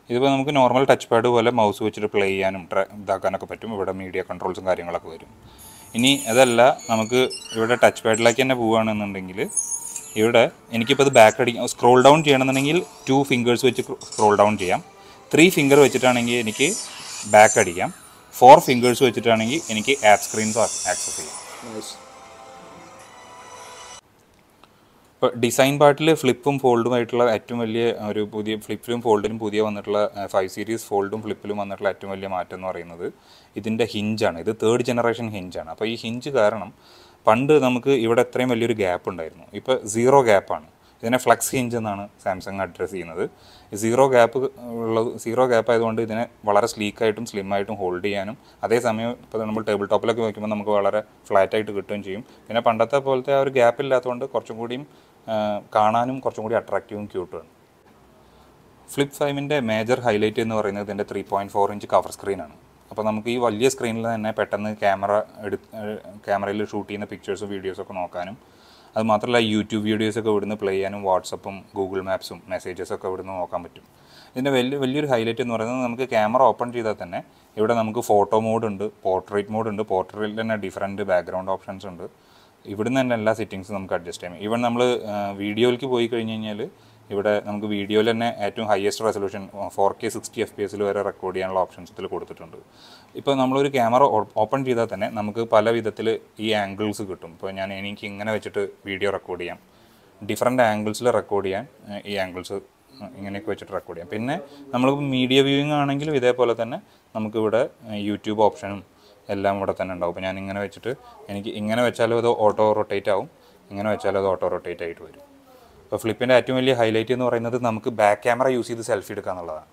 ഇതിപ്പോൾ നമുക്ക് normal touch pad പോലെ മൗസ് വെച്ചിട്ട് പ്ലേ ചെയ്യാനും ഇതാക്കാനൊക്കെ പറ്റും. ഇവിടെ മീഡിയ കൺട്രോൾസും കാര്യങ്ങളൊക്കെ വരും. ഇനി അതല്ല നമുക്ക് ഇവിടെ ടച്ച് പാഡിലേക്ക് തന്നെ പോവുകയാണെന്നുണ്ടെങ്കിൽ ഇവിടെ എനിക്കിപ്പോൾ ഇത് ബാക്ക് അടിക്കാം, സ്ക്രോൾ ഡൗൺ ചെയ്യണമെന്നുണ്ടെങ്കിൽ 2 ഫിംഗേഴ്സ് വെച്ച് സ്ക്രോൾ ഡൗൺ ചെയ്യാം. 3 ഫിംഗർ വെച്ചിട്ടാണെങ്കിൽ എനിക്ക് ബാക്ക് അടിക്കാം. 4 ഫിംഗേഴ്സ് വെച്ചിട്ടാണെങ്കിൽ എനിക്ക് ആപ്പ് സ്ക്രീൻസ് ആക്സസ് ചെയ്യാം. ഇപ്പോൾ ഡിസൈൻ പാർട്ടിൽ ഫ്ലിപ്പും ഫോൾഡുമായിട്ടുള്ള ഏറ്റവും വലിയ ഒരു പുതിയ ഫ്ലിപ്പിലും ഫോൾഡിലും പുതിയ വന്നിട്ടുള്ള 5 സീരീസ് ഫോൾഡും ഫ്ലിപ്പിലും വന്നിട്ടുള്ള ഏറ്റവും വലിയ മാറ്റം എന്ന് പറയുന്നത് ഇതിൻ്റെ ഹിഞ്ചാണ്. ഇത് 3rd ജനറേഷൻ ഹിഞ്ചാണ്. അപ്പോൾ ഈ ഹിഞ്ച് കാരണം പണ്ട് നമുക്ക് ഇവിടെ എത്രയും വലിയൊരു ഗ്യാപ്പ് ഉണ്ടായിരുന്നു. ഇപ്പോൾ 0 ഗ്യാപ്പാണ്. ഇതിനെ ഫ്ലക്സ് ഹിഞ്ച് എന്നാണ് സാംസങ് അഡ്രസ്സ് ചെയ്യുന്നത്. 0 ഗ്യാപ്പ് ആയതുകൊണ്ട് ഇതിനെ വളരെ സ്ലീക്കായിട്ടും സ്ലിമ്മായിട്ടും ഹോൾഡ് ചെയ്യാനും അതേസമയം ഇപ്പോൾ നമ്മൾ ടേബിൾ ടോപ്പിലൊക്കെ വയ്ക്കുമ്പോൾ നമുക്ക് വളരെ ഫ്ലാറ്റായിട്ട് കിട്ടുകയും ചെയ്യും. പിന്നെ പണ്ടത്തെ പോലത്തെ ആ ഒരു ഗ്യാപ്പ് ഇല്ലാത്തതുകൊണ്ട് കുറച്ചും കൂടിയും കാണാനും കുറച്ചും കൂടി അട്രാക്റ്റീവും ക്യൂട്ടുമാണ്. ഫ്ലിപ്പ് 5ൻ്റെ മേജർ ഹൈലൈറ്റ് എന്ന് പറയുന്നത് ഇതിൻ്റെ 3.4 ഇഞ്ച് കവർ സ്ക്രീനാണ്. അപ്പോൾ നമുക്ക് ഈ വലിയ സ്ക്രീനിൽ തന്നെ പെട്ടെന്ന് ക്യാമറയിൽ ഷൂട്ട് ചെയ്യുന്ന പിക്ചേഴ്സും വീഡിയോസൊക്കെ നോക്കാനും അത് മാത്രമല്ല യൂട്യൂബ് വീഡിയോസൊക്കെ ഇവിടുന്ന് പ്ലേ ചെയ്യാനും വാട്സപ്പും ഗൂഗിൾ മാപ്സും മെസ്സേജസൊക്കെ ഇവിടുന്ന് നോക്കാൻ പറ്റും. ഇതിൻ്റെ വലിയൊരു ഹൈലൈറ്റ് എന്ന് പറയുന്നത് നമുക്ക് ക്യാമറ ഓപ്പൺ ചെയ്താൽ തന്നെ ഇവിടെ നമുക്ക് ഫോട്ടോ മോഡ് ഉണ്ട്, പോർട്രേറ്റ് മോഡ് ഉണ്ട്. പോർട്രേറ്റിൽ തന്നെ ഡിഫറൻറ്റ് ബാക്ക്ഗ്രൗണ്ട് ഓപ്ഷൻസ് ഉണ്ട്. ഇവിടുന്ന് തന്നെ എല്ലാ സെറ്റിങ്സും നമുക്ക് അഡ്ജസ്റ്റ് ചെയ്യാം. ഈവൻ നമ്മൾ വീഡിയോയിലേക്ക് പോയി കഴിഞ്ഞ് കഴിഞ്ഞാൽ ഇവിടെ നമുക്ക് വീഡിയോയിൽ തന്നെ ഏറ്റവും ഹയസ്റ്റ് റെസൊല്യൂഷൻ 4K 60 FPS വരെ റെക്കോർഡ് ചെയ്യാനുള്ള ഓപ്ഷൻസ് ഇതിൽ കൊടുത്തിട്ടുണ്ട്. ഇപ്പോൾ നമ്മളൊരു ക്യാമറ ഓപ്പൺ ചെയ്താൽ തന്നെ നമുക്ക് പല വിധത്തിൽ ഈ ആംഗിൾസ് കിട്ടും. ഇപ്പോൾ എനിക്ക് ഇങ്ങനെ വെച്ചിട്ട് വീഡിയോ റെക്കോർഡ് ചെയ്യാം, ഡിഫറെൻറ്റ് ആംഗിൾസിൽ റെക്കോർഡ് ചെയ്യാൻ ഈ ആംഗിൾസ് ഇങ്ങനെയൊക്കെ വെച്ചിട്ട് റെക്കോർഡ് ചെയ്യാം. പിന്നെ നമ്മൾ മീഡിയ വ്യൂയിങ് ആണെങ്കിലും ഇതേപോലെ തന്നെ നമുക്കിവിടെ യൂട്യൂബ് ഓപ്ഷനും എല്ലാം ഇവിടെ തന്നെ ഉണ്ടാവും. അപ്പോൾ ഞാൻ ഇങ്ങനെ വെച്ചിട്ട് എനിക്ക് ഇങ്ങനെ വെച്ചാലും അത് ഓട്ടോ റൊട്ടേറ്റ് ആവും, ഇങ്ങനെ വെച്ചാലും അത് ഓട്ടോ റൊട്ടേറ്റ് ആയിട്ട് വരും. അപ്പോൾ ഫ്ലിപ്പിൻ്റെ ഏറ്റവും വലിയ ഹൈലൈറ്റ് എന്ന് പറയുന്നത് നമുക്ക് ബാക്ക് ക്യാമറ യൂസ് ചെയ്ത് സെൽഫി എടുക്കുക എന്നുള്ളതാണ്.